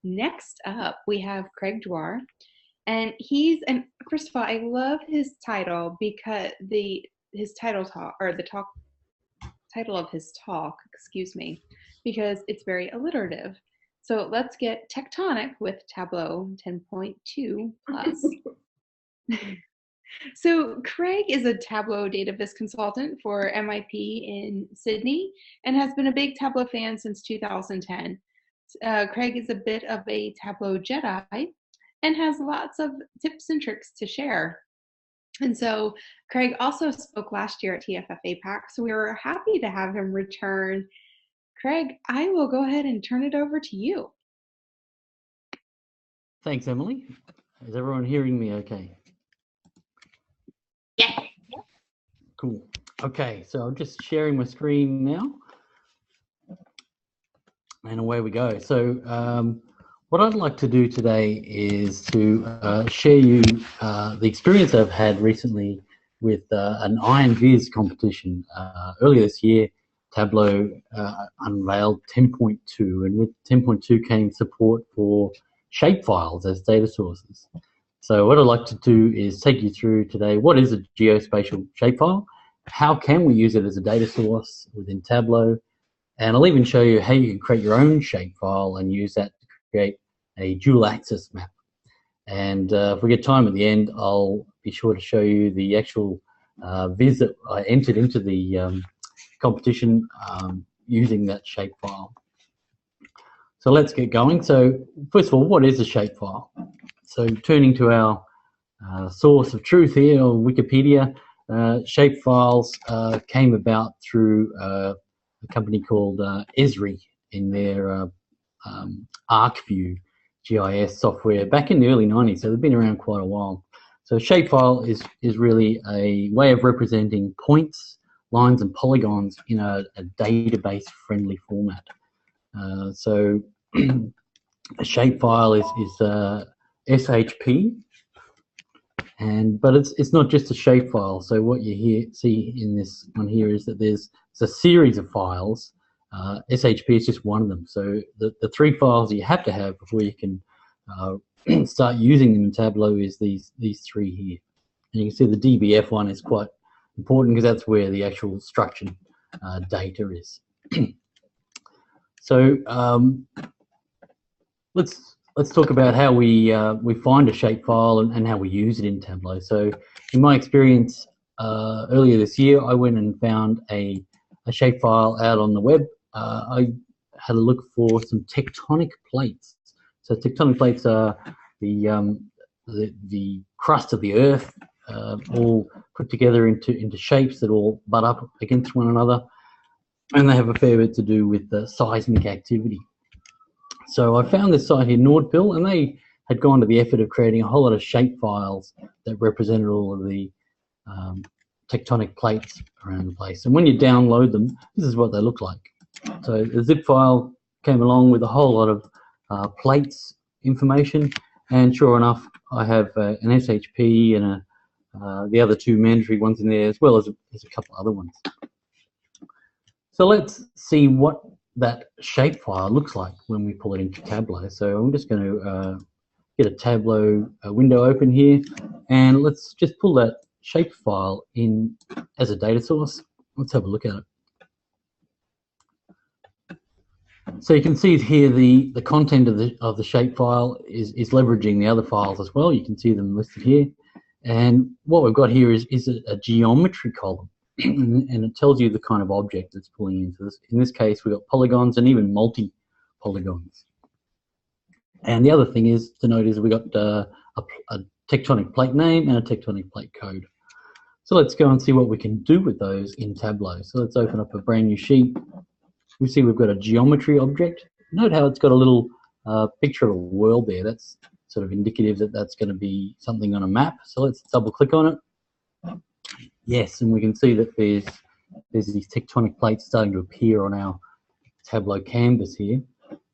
next up, we have Craig Dwar, and first of all, I love his title because his title talk, or the title of his talk, excuse me, because it's very alliterative. So let's get Tectonic with Tableau 10.2 plus. So Craig is a Tableau Data Viz Consultant for MIP in Sydney and has been a big Tableau fan since 2010. Craig is a bit of a Tableau Jedi and has lots of tips and tricks to share. And so Craig also spoke last year at TFF APAC, so we were happy to have him return. Craig, I will go ahead and turn it over to you. Thanks, Emily. Is everyone hearing me okay? Yeah. Cool. Okay, so I'm just sharing my screen now. And away we go. So what I'd like to do today is to share you the experience I've had recently with an Iron Viz competition. Earlier this year, Tableau unveiled 10.2, and with 10.2 came support for shapefiles as data sources. So what I'd like to do is take you through today what is a geospatial shapefile, how can we use it as a data source within Tableau, and I'll even show you how you can create your own shapefile and use that to create a dual axis map. And if we get time at the end, I'll be sure to show you the actual viz that I entered into the competition using that shapefile. So let's get going. So first of all, what is a shapefile? So turning to our source of truth here on Wikipedia, shapefiles came about through a company called Esri in their ArcView GIS software back in the early 90s, so they've been around quite a while. So shapefile is really a way of representing points, lines and polygons in a database-friendly format. So a shapefile is SHP, but it's not just a shapefile. So what you see in this one here is that there's a series of files. SHP is just one of them. So the three files you have to have before you can start using them in Tableau is these three here. And you can see the DBF one is quite important because that's where the actual structured data is. So let's talk about how we find a shapefile and how we use it in Tableau. So in my experience earlier this year, I went and found a shapefile out on the web. I had a look for some tectonic plates. So tectonic plates are the crust of the earth, all put together into shapes that all butt up against one another, and they have a fair bit to do with the seismic activity. So I found this site here, Nordpill, and they had gone to the effort of creating a whole lot of shapefiles that represented all of the tectonic plates around the place. And when you download them, this is what they look like. So the zip file came along with a whole lot of plates information, and sure enough, I have an SHP and the other two mandatory ones in there, as well as a couple other ones. So let's see what that shapefile looks like when we pull it into Tableau. So I'm just going to get a Tableau window open here, and let's just pull that shapefile in as a data source. Let's have a look at it. So you can see here the content of the shapefile is leveraging the other files as well. You can see them listed here, and what we've got here is a geometry column. And it tells you the kind of object that's pulling into this. In this case, we've got polygons and even multi-polygons. And the other thing is to note is we've got a tectonic plate name and a tectonic plate code. So let's go and see what we can do with those in Tableau. So let's open up a brand new sheet. We see we've got a geometry object. Note how it's got a little picture of a world there. That's sort of indicative that that's going to be something on a map. So let's double click on it. Yes, and we can see that there's these tectonic plates starting to appear on our Tableau canvas here.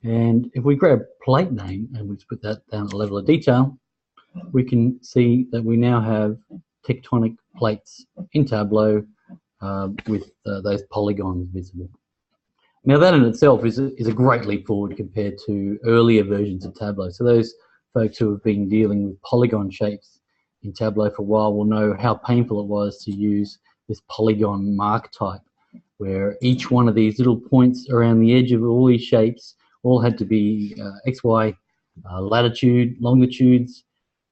And if we grab plate name and we put that down at a level of detail, we can see that we now have tectonic plates in Tableau with those polygons visible. Now that in itself is a great leap forward compared to earlier versions of Tableau. So those folks who have been dealing with polygon shapes in Tableau for a while will know how painful it was to use this polygon mark type, where each one of these little points around the edge of all these shapes all had to be X, Y, latitude, longitudes,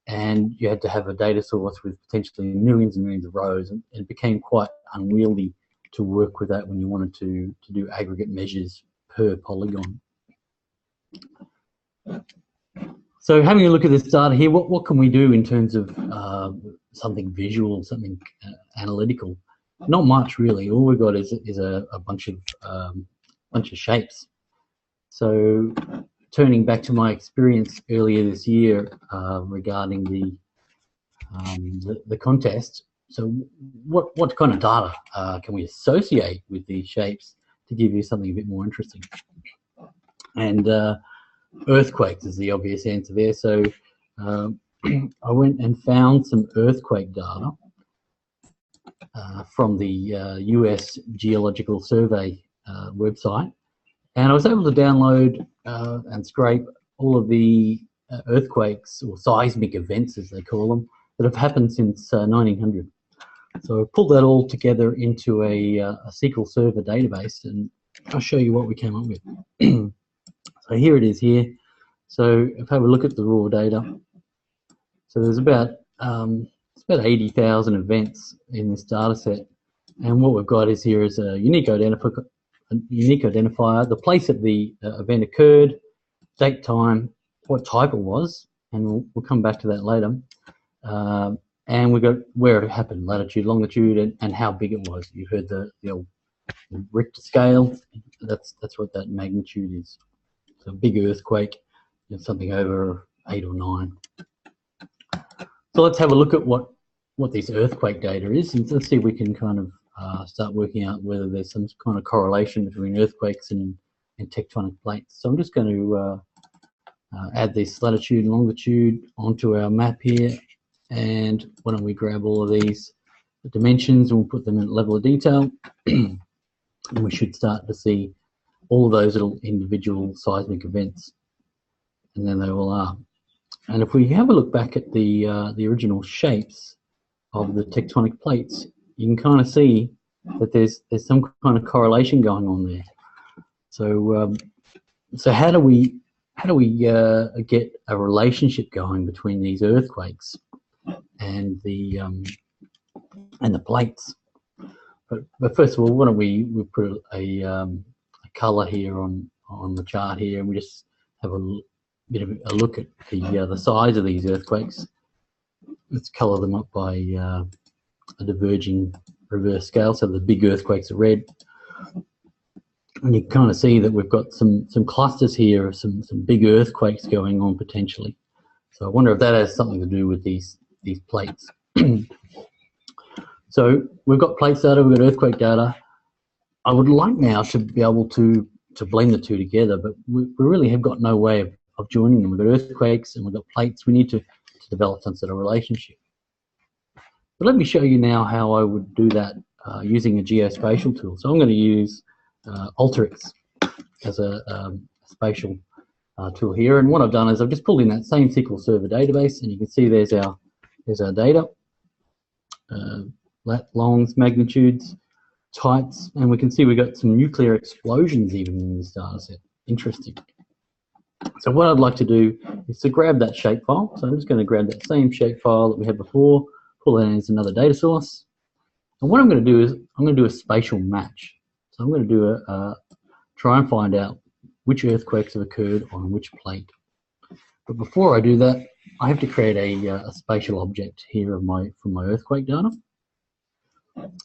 and you had to have a data source with potentially millions and millions of rows, and it became quite unwieldy to work with that when you wanted to do aggregate measures per polygon. So having a look at this data here, what can we do in terms of something visual, something analytical? Not much really. All we've got is a bunch of shapes. So turning back to my experience earlier this year regarding the contest. So what kind of data can we associate with these shapes to give you something a bit more interesting? And earthquakes is the obvious answer there. So I went and found some earthquake data from the US Geological Survey website, and I was able to download and scrape all of the earthquakes, or seismic events as they call them, that have happened since 1900. So I pulled that all together into a SQL Server database, and I'll show you what we came up with. So here it is here. So if I have a look at the raw data, so there's about 80,000 events in this data set, and what we've got is here is a unique identifier, the place that the event occurred, date, time, what type it was, and we'll come back to that later. And we've got where it happened, latitude, longitude, and how big it was. You heard the old Richter scale. That's what that magnitude is. So a big earthquake, something over 8 or 9. So let's have a look at what this earthquake data is, and let's see if we can kind of start working out whether there's some kind of correlation between earthquakes and tectonic plates. So I'm just going to add this latitude and longitude onto our map here, and why don't we grab all of these dimensions and we'll put them in level of detail, and we should start to see all of those little individual seismic events, and then they all are. And if we have a look back at the original shapes of the tectonic plates, you can kind of see that there's some kind of correlation going on there. So so how do we get a relationship going between these earthquakes and the plates? But first of all, why don't we put a color here on the chart here, and we just have a bit of a look at the size of these earthquakes. Let's color them up by a diverging reverse scale. So the big earthquakes are red, and you can kind of see that we've got some clusters here of some big earthquakes going on potentially. So I wonder if that has something to do with these plates. So we've got plates data, we've got earthquake data. I would like now to be able to blend the two together, but we really have got no way of joining them. We've got earthquakes and we've got plates. We need to develop some sort of relationship. But let me show you now how I would do that using a geospatial tool. So I'm going to use Alteryx as a spatial tool here, and what I've done is I've just pulled in that same SQL Server database, and you can see there's our data, longs, magnitudes, types, and we can see we've got some nuclear explosions even in this data set. Interesting. So what I'd like to do is to grab that shapefile. So I'm just going to grab that same shapefile that we had before, pull that in as another data source. And what I'm going to do is I'm going to do a spatial match. So I'm going to do try and find out which earthquakes have occurred on which plate. But before I do that, I have to create a spatial object here from my earthquake data.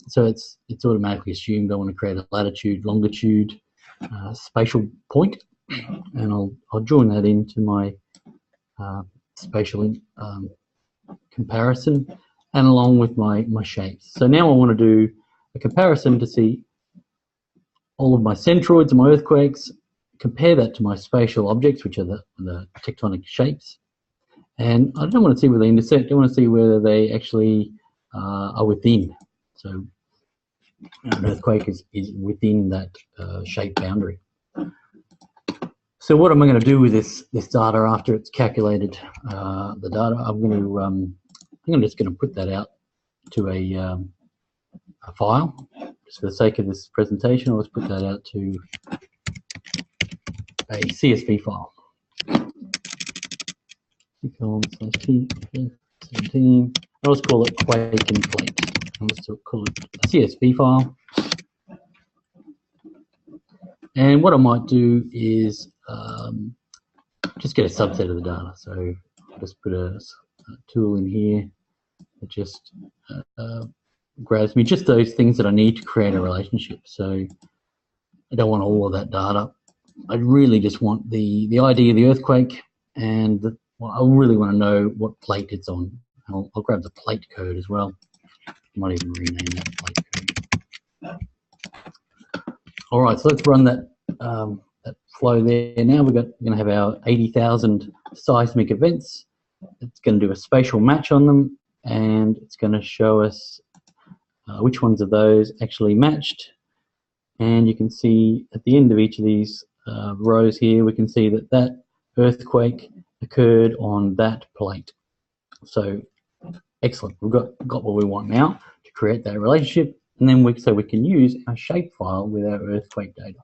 So it's automatically assumed I want to create a latitude, longitude, spatial point, and I'll join that into my spatial comparison, and along with my shapes. So now I want to do a comparison to see all of my centroids and my earthquakes, compare that to my spatial objects, which are the tectonic shapes. And I don't want to see where they intersect, I want to see whether they actually are within. So An earthquake is within that shape boundary. So what am I going to do with this data after it's calculated the data? I'm just going to put that out to a file. Just for the sake of this presentation, I'll just put that out to a CSV file. T17. I'll just call it quake and plate. I'll just call it a CSV file. And what I might do is just get a subset of the data. So I'll just put a tool in here that just grabs me just those things that I need to create a relationship. So I don't want all of that data. I really just want the ID of the earthquake, and I really want to know what plate it's on. I'll grab the plate code as well. I might even rename that plate code. All right, so let's run that flow there. Now we're going to have our 80,000 seismic events. It's going to do a spatial match on them, and it's going to show us which ones of those actually matched. And you can see at the end of each of these rows here, we can see that that earthquake occurred on that plate. So excellent, we've got what we want now to create that relationship, and then we can use our shapefile with our earthquake data.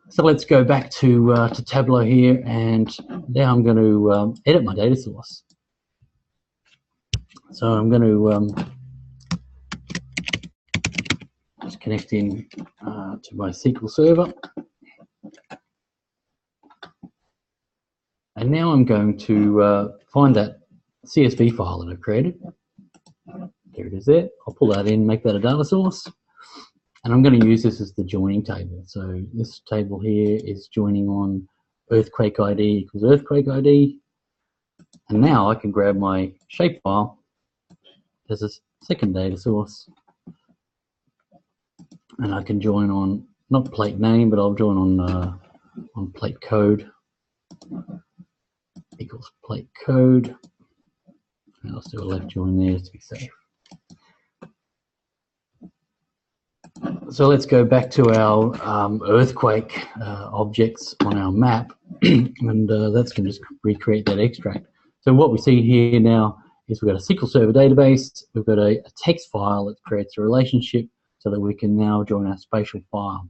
So let's go back to Tableau here, and now I'm going to edit my data source. So I'm going to just connect in to my SQL server. And now I'm going to find that CSV file that I've created. There it is there. I'll pull that in, make that a data source. And I'm going to use this as the joining table. So this table here is joining on earthquake ID equals earthquake ID. And now I can grab my shapefile as a second data source. And I can join on, not plate name, but I'll join on plate code equals plate code. And I'll do a left join there to be safe. So let's go back to our earthquake objects on our map, and that's going to just recreate that extract. So what we see here now is we've got a SQL Server database, we've got a text file that creates a relationship so that we can now join our spatial file.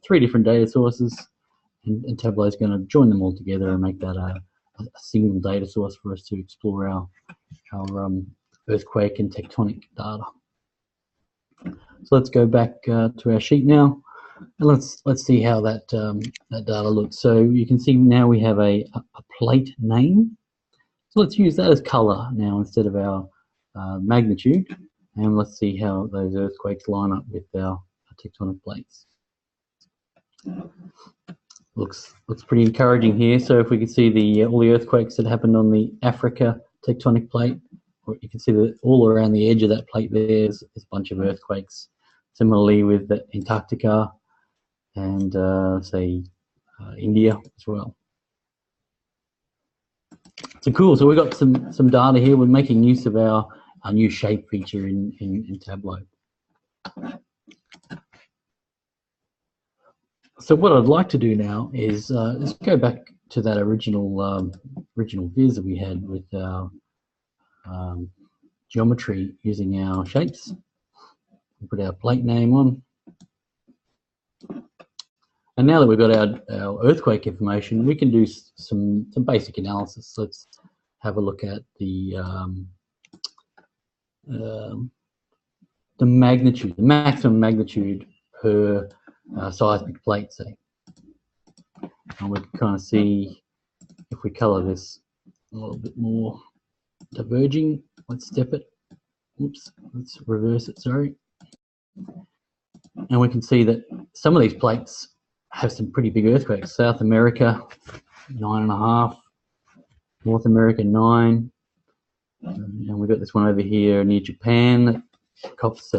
Three different data sources, and Tableau is going to join them all together and make that a single data source for us to explore our earthquake and tectonic data. So let's go back to our sheet now, and let's see how that that data looks. So you can see now we have a plate name. So let's use that as color now instead of our magnitude, and let's see how those earthquakes line up with our tectonic plates. Looks pretty encouraging here. So if we can see all the earthquakes that happened on the Africa tectonic plate, you can see that all around the edge of that plate there's a bunch of earthquakes. Similarly with Antarctica and say India as well. So cool. So we've got some data here. We're making use of our new shape feature in Tableau. So what I'd like to do now is let's go back to that original viz that we had with our geometry using our shapes. We'll put our plate name on. And now that we've got our earthquake information, we can do some basic analysis. Let's have a look at the magnitude, the maximum magnitude per seismic plate, say. And we can kind of see if we color this a little bit more diverging. Let's step it. Oops, let's reverse it, sorry. And we can see that some of these plates have some pretty big earthquakes. South America, 9.5. North America, 9. And we've got this one over here near Japan that cops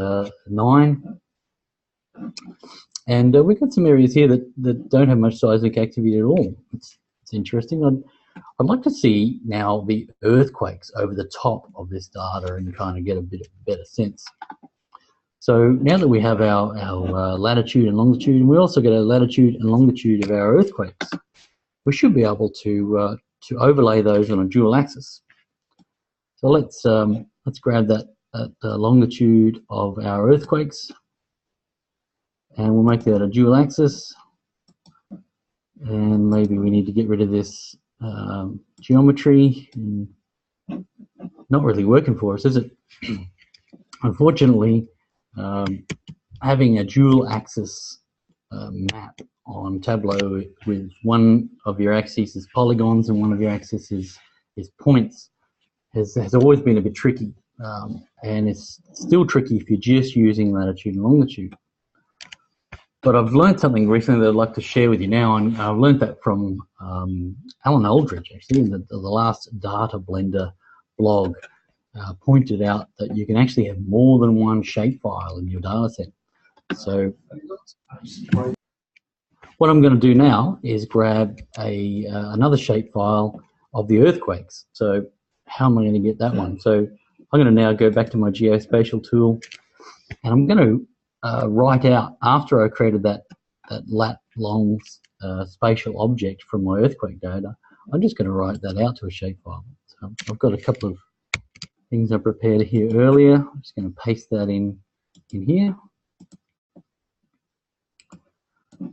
9. And we've got some areas here that don't have much seismic activity at all. It's interesting. I'd like to see now the earthquakes over the top of this data and kind of get a bit of a better sense. So now that we have our latitude and longitude, and we also get a latitude and longitude of our earthquakes, we should be able to overlay those on a dual axis. So let's grab that longitude of our earthquakes, and we'll make that a dual axis. And maybe we need to get rid of this geometry. Not really working for us, is it? Unfortunately, having a dual axis map on Tableau with one of your axes is polygons and one of your axes is points has always been a bit tricky, and it's still tricky if you're just using latitude and longitude. But I've learned something recently that I'd like to share with you now, and I've learned that from Alan Aldridge, actually, in the last Data Blender blog. Pointed out that you can actually have more than one shapefile in your data set. So what I'm going to do now is grab another shapefile of the earthquakes. So how am I going to get that one? So I'm going to now go back to my Geospatial tool, and I'm going to write out, after I created that lat long spatial object from my earthquake data, I'm just going to write that out to a shapefile. So I've got a couple of things I prepared here earlier. I'm just going to paste that in here.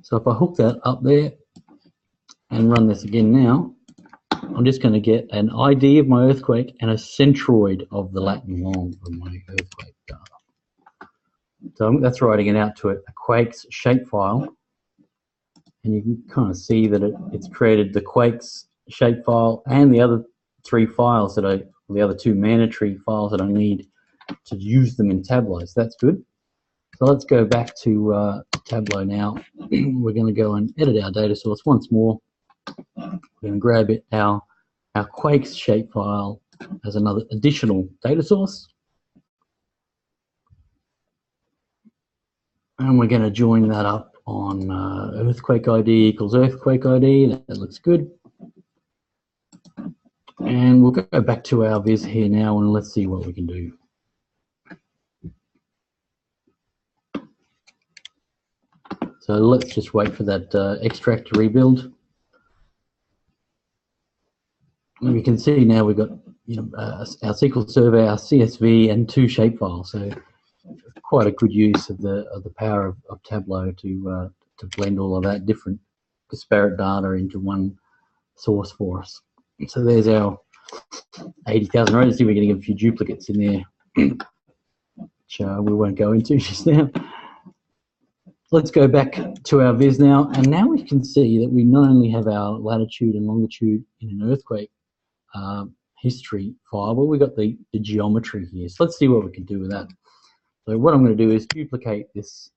So if I hook that up there and run this again now, I'm just going to get an ID of my earthquake and a centroid of the lat and long of my earthquake data. So that's writing it out to a quakes shapefile, and you can kind of see that it's created the quakes shapefile and the other three files the other two mandatory files that I need to use them in Tableau. So that's good. So let's go back to Tableau now. We're going to go and edit our data source once more. We're going to grab our quakes shapefile as another additional data source. And we're going to join that up on earthquake ID equals earthquake ID. That looks good. And we'll go back to our viz here now, and let's see what we can do. So let's just wait for that extract to rebuild. And we can see now we've got our SQL Server, our CSV, and two shapefiles. So quite a good use of the power of Tableau to blend all of that different disparate data into one source for us. So there's our 80,000 rows. See, we're getting a few duplicates in there, which we won't go into just now. Let's go back to our viz now, and now we can see that we not only have our latitude and longitude in an earthquake history file, but we've got the geometry here. So let's see what we can do with that. So what I'm going to do is duplicate this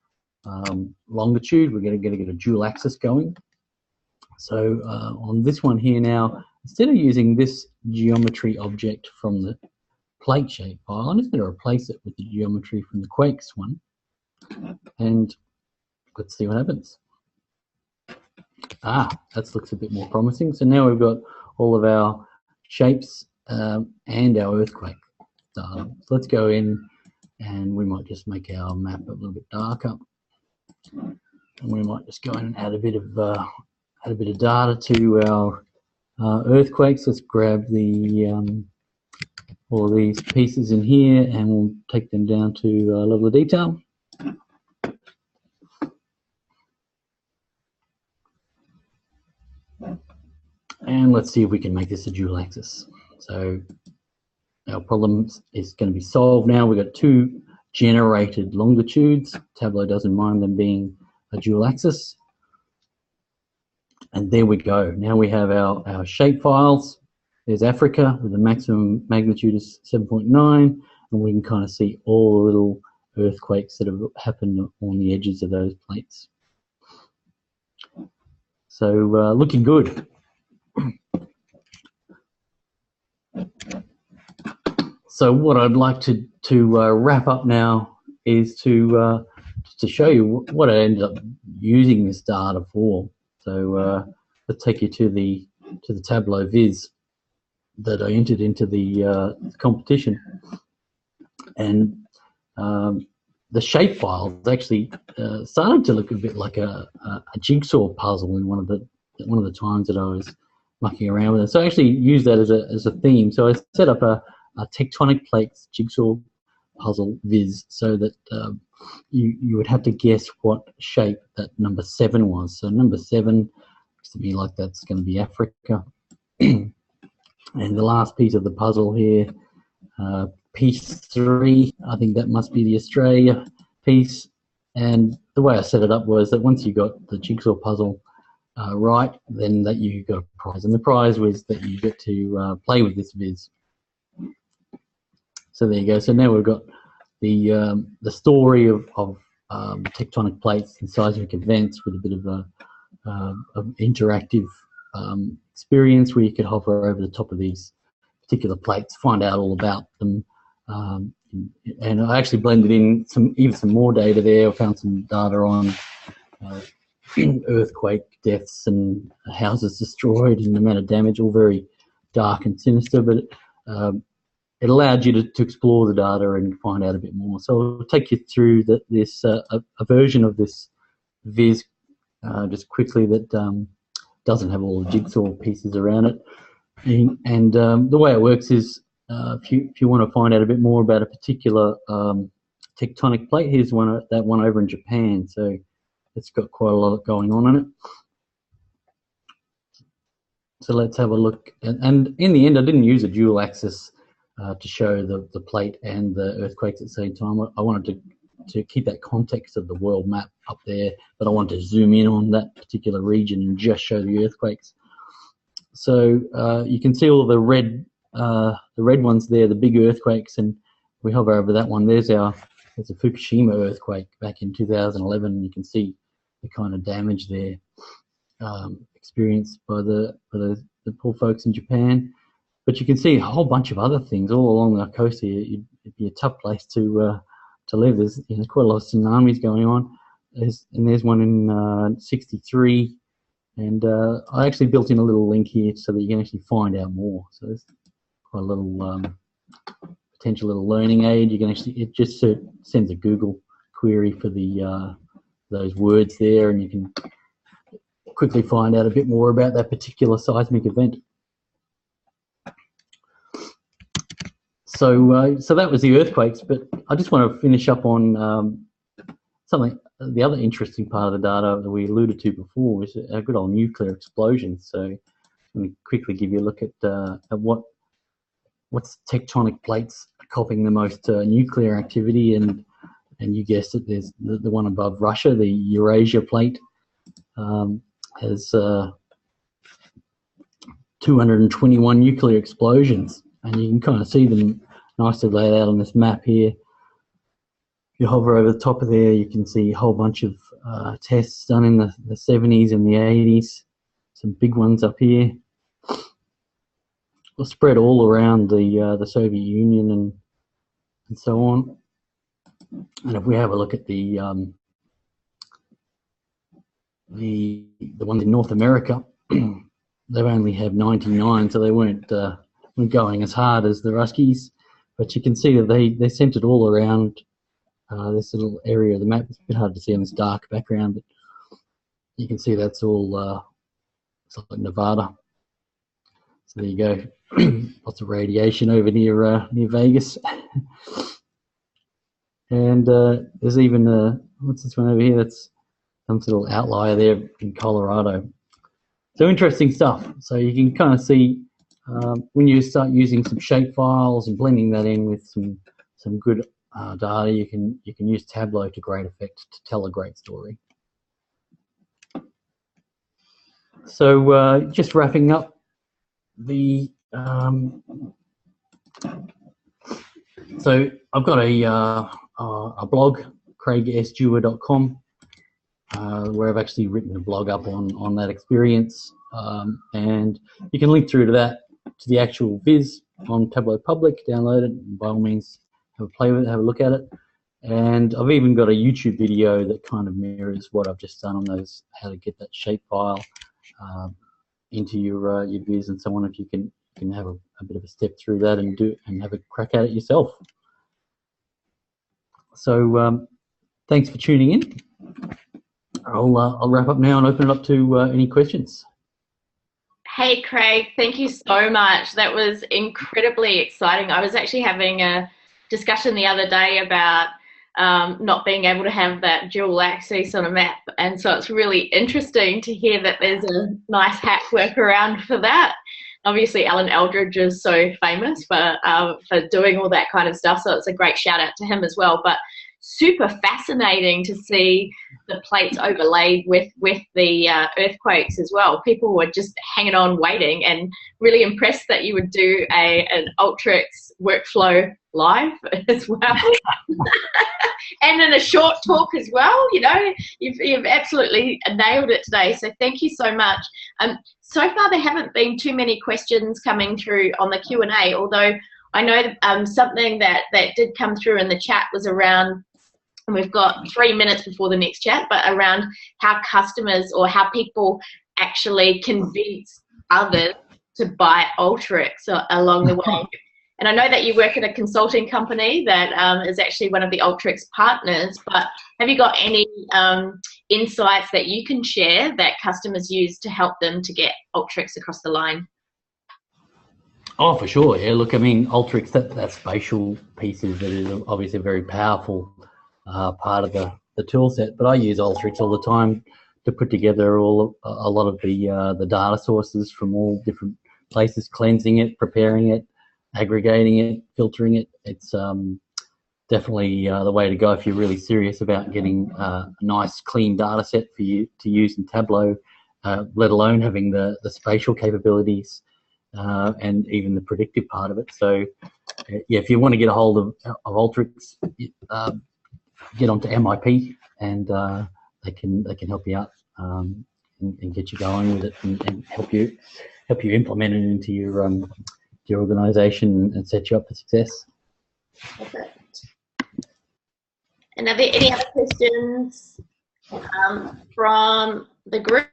longitude. We're going to get a dual axis going. So on this one here now, instead of using this geometry object from the plate shape file, I'm just going to replace it with the geometry from the quakes one. And let's see what happens. That looks a bit more promising. So now we've got all of our shapes and our earthquake data. So let's go in, and we might just make our map a little bit darker. And we might just go in and add a bit of data to our earthquakes. Let's grab all of these pieces in here, and we'll take them down to a level of detail. And let's see if we can make this a dual axis. So our problem is going to be solved now. We've got two generated longitudes. Tableau doesn't mind them being a dual axis. And there we go. Now we have our shape files. There's Africa with a maximum magnitude of 7.9, and we can kind of see all the little earthquakes that have happened on the edges of those plates. So looking good. So what I'd like to wrap up now is to show you what I ended up using this data for. So let's take you to the to the Tableau Viz that I entered into the competition, and the shapefile is actually started to look a bit like a jigsaw puzzle in one of the times that I was mucking around with it. So I actually used that as a theme. So I set up a tectonic plates jigsaw puzzle viz, so that you would have to guess what shape that number 7 was. So number 7 looks to be like that's going to be Africa. And the last piece of the puzzle here, piece 3, I think that must be the Australia piece. And the way I set it up was that once you got the jigsaw puzzle right, then that you got a prize. And the prize was that you get to play with this viz. So there you go. So now we've got the story of tectonic plates and seismic events with a bit of interactive experience where you could hover over the top of these particular plates, find out all about them. And I actually blended in even some more data there. I found some data on earthquake deaths and houses destroyed and the amount of damage, all very dark and sinister, but it allowed you to explore the data and find out a bit more. So I'll take you through this a version of this viz just quickly that doesn't have all the jigsaw pieces around it. And the way it works is if you want to find out a bit more about a particular tectonic plate, here's that one over in Japan. So it's got quite a lot going on in it. So let's have a look. And in the end, I didn't use a dual axis to show the plate and the earthquakes at the same time. I wanted to keep that context of the world map up there, but I wanted to zoom in on that particular region and just show the earthquakes. So you can see all the red ones there, the big earthquakes, and we hover over that one. There's a Fukushima earthquake back in 2011, and you can see the kind of damage there experienced by the poor folks in Japan. But you can see a whole bunch of other things all along the coast here. It'd be a tough place to live. There's quite a lot of tsunamis going on. There's one in 63. And I actually built in a little link here so that you can actually find out more. So there's quite a little potential little learning aid. You can it just sends a Google query for those words there, and you can quickly find out a bit more about that particular seismic event. So that was the earthquakes, but I just want to finish up on the other interesting part of the data that we alluded to before is our good old nuclear explosions. So let me quickly give you a look at what's tectonic plates copying the most nuclear activity, and you guessed it, there's the one above Russia, the Eurasia plate, has 221 nuclear explosions, and you can kind of see them nicely laid out on this map here. If you hover over the top of there, you can see a whole bunch of tests done in the 70s and the 80s. Some big ones up here. Well, spread all around the Soviet Union and so on. And if we have a look at the ones in North America, they only have 99, so they weren't going as hard as the Ruskies. But you can see that they centered all around this little area of the map. It's a bit hard to see on this dark background, but you can see that's all it's like Nevada. So there you go. Lots of radiation over near Vegas. And there's even what's this one over here? That's some sort of outlier there in Colorado. So interesting stuff. So you can kind of see when you start using some shape files and blending that in with some good data, you can use Tableau to great effect to tell a great story. So just wrapping up the so I've got a blog, craigsdewar.com, where I've actually written a blog up on that experience, and you can link through to that, to the actual viz on Tableau Public. Download it, and by all means have a play with it, have a look at it. And I've even got a YouTube video that kind of mirrors what I've just done on those, how to get that shape file your viz, and so on, if you can have a bit of a step through that and have a crack at it yourself. So thanks for tuning in. I'll wrap up now and open it up to any questions. Hey Craig, thank you so much. That was incredibly exciting. I was actually having a discussion the other day about not being able to have that dual axis on a map, and so it's really interesting to hear that there's a nice hack workaround for that. Obviously Alan Eldridge is so famous for doing all that kind of stuff, so it's a great shout out to him as well. But super fascinating to see the plates overlaid with the earthquakes as well. People were just hanging on waiting, and really impressed that you would do an Ultrix workflow live as well. And in a short talk as well. You know, you've absolutely nailed it today, so thank you so much. So far there haven't been too many questions coming through on the Q&A, although I know something that did come through in the chat was around, and we've got 3 minutes before the next chat, but around how customers or how people actually convince others to buy Ultrix along the way. And I know that you work at a consulting company that is actually one of the Ultrix partners, but have you got any insights that you can share that customers use to help them to get Ultrix across the line? Oh, for sure. Yeah, look, I mean, Ultrix, that spatial piece is obviously a very powerful part of the tool set, but I use Ultrix all the time to put together a lot of the data sources from all different places, cleansing it, preparing it, aggregating it, filtering it. It's definitely the way to go if you're really serious about getting a nice clean data set for you to use in Tableau, let alone having the spatial capabilities and even the predictive part of it. So yeah, if you want to get a hold of Ultrix, get onto MIP, and they can help you out and get you going with it, and help you implement it into your organization and set you up for success. Perfect. And are there any other questions from the group?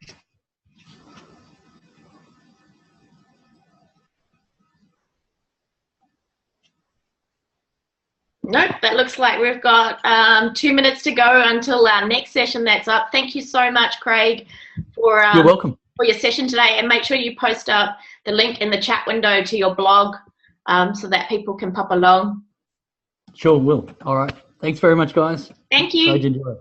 Nope, that looks like we've got 2 minutes to go until our next session that's up. Thank you so much, Craig, for You're welcome. For your session today, and make sure you post up the link in the chat window to your blog so that people can pop along. Sure will. All right. Thanks very much, guys. Thank you. Glad you enjoyed it.